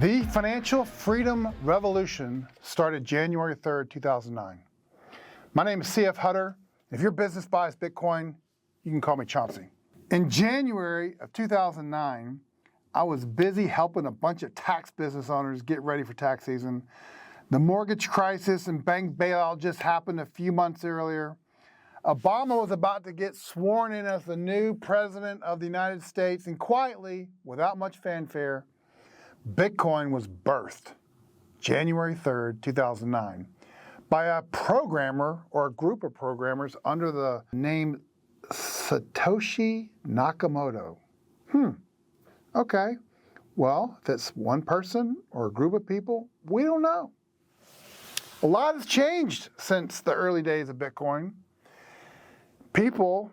The financial freedom revolution started January 3rd, 2009. My name is C.F. Hutter. If your business buys Bitcoin, you can call me Chauncey. In January of 2009, I was busy helping a bunch of tax business owners get ready for tax season. The mortgage crisis and bank bailout just happened a few months earlier. Obama was about to get sworn in as the new president of the United States, and quietly, without much fanfare, Bitcoin was birthed January 3rd, 2009, by a programmer or a group of programmers under the name Satoshi Nakamoto. Okay. Well, if it's one person or a group of people, we don't know. A lot has changed since the early days of Bitcoin. People,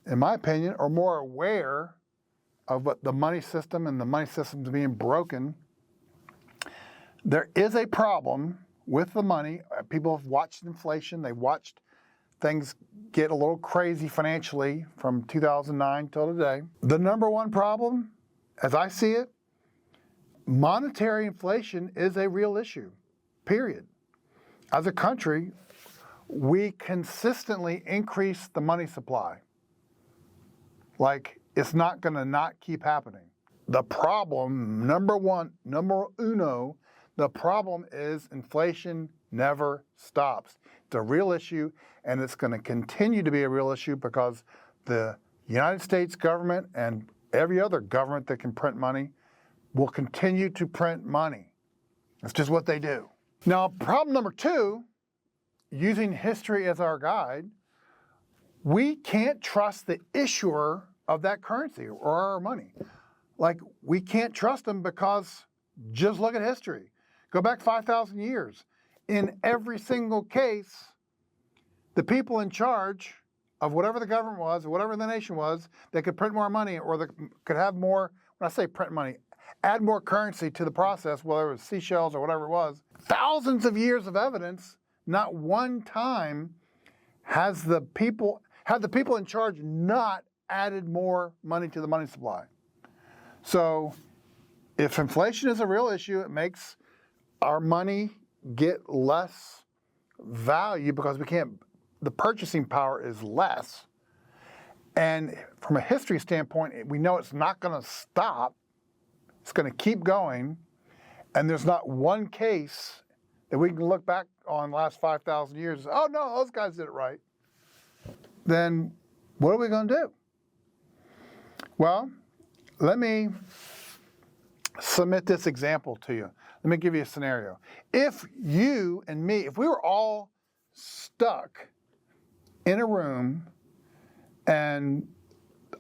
in my opinion, are more aware of what the money system and the money system's being broken. There is a problem with the money. People have watched inflation. They watched things get a little crazy financially from 2009 till today. The number one problem, as I see it, monetary inflation is a real issue, period. As a country, we consistently increase the money supply. Like, it's not going to not keep happening. The problem, number uno, the problem is inflation never stops. It's a real issue, and it's going to continue to be a real issue because the United States government and every other government that can print money will continue to print money. That's just what they do. Now, problem number two, using history as our guide, we can't trust the issuer of that currency or our money. Like, we can't trust them because just look at history. Go back 5,000 years. In every single case, the people in charge of whatever the government was, or whatever the nation was, they could print more money, or they could have more, when I say print money, add more currency to the process, whether it was seashells or whatever it was. Thousands of years of evidence, not one time had the people in charge not added more money to the money supply. So if inflation is a real issue, it makes our money get less value because the purchasing power is less. And from a history standpoint, we know it's not going to stop. It's going to keep going. And there's not one case that we can look back on the last 5,000 years and say, oh no, those guys did it right. Then what are we going to do? Well, let me submit this example to you. Let me give you a scenario. If you and me, if we were all stuck in a room and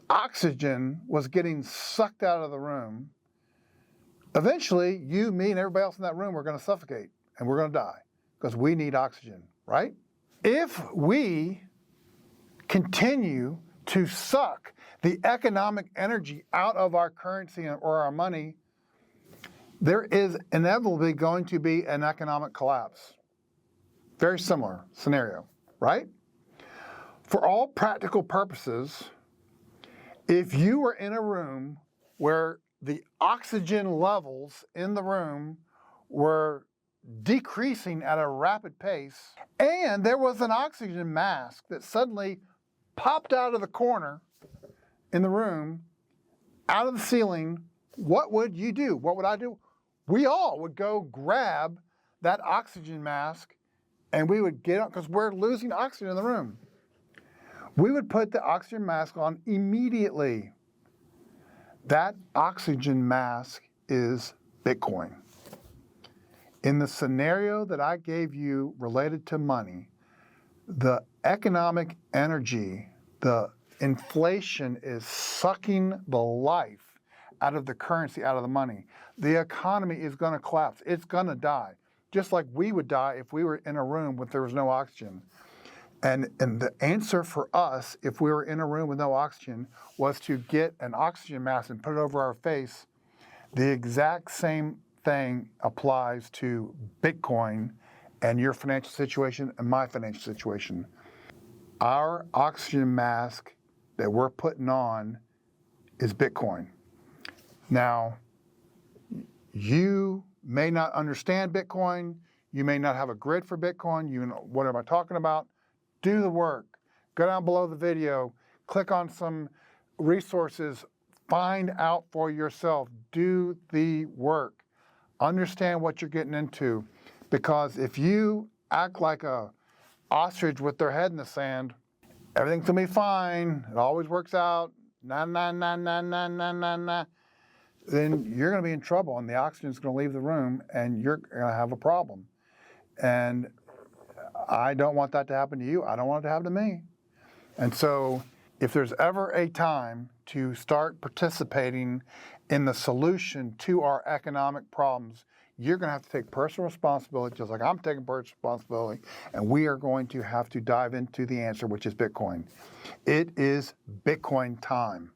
oxygen was getting sucked out of the room, eventually you, me, and everybody else in that room are going to suffocate and we're going to die because we need oxygen, right? If we continue to suck the economic energy out of our currency or our money, there is inevitably going to be an economic collapse. Very similar scenario, right? For all practical purposes, if you were in a room where the oxygen levels in the room were decreasing at a rapid pace, and there was an oxygen mask that suddenly popped out of the corner in the room, out of the ceiling, what would you do? What would I do? We all would go grab that oxygen mask and we would get up because we're losing oxygen in the room. We would put the oxygen mask on immediately. That oxygen mask is Bitcoin. In the scenario that I gave you related to money, the economic energy, the inflation is sucking the life out of the currency, out of the money. The economy is going to collapse. It's going to die, just like we would die if we were in a room where there was no oxygen. And the answer for us, if we were in a room with no oxygen, was to get an oxygen mask and put it over our face. The exact same thing applies to Bitcoin and your financial situation and my financial situation. Our oxygen mask that we're putting on is Bitcoin. Now, you may not understand Bitcoin, you may not have a grid for Bitcoin, you know, what am I talking about? Do the work. Go down below the video, click on some resources, find out for yourself, do the work. Understand what you're getting into, because if you act like a ostrich with their head in the sand, everything's gonna be fine, it always works out, nah, nah, nah, nah, nah, nah, nah, nah, then you're gonna be in trouble and the oxygen's gonna leave the room and you're gonna have a problem. And I don't want that to happen to you. I don't want it to happen to me. And so if there's ever a time to start participating in the solution to our economic problems, you're going to have to take personal responsibility, just like I'm taking personal responsibility, and we are going to have to dive into the answer, which is Bitcoin. It is Bitcoin time.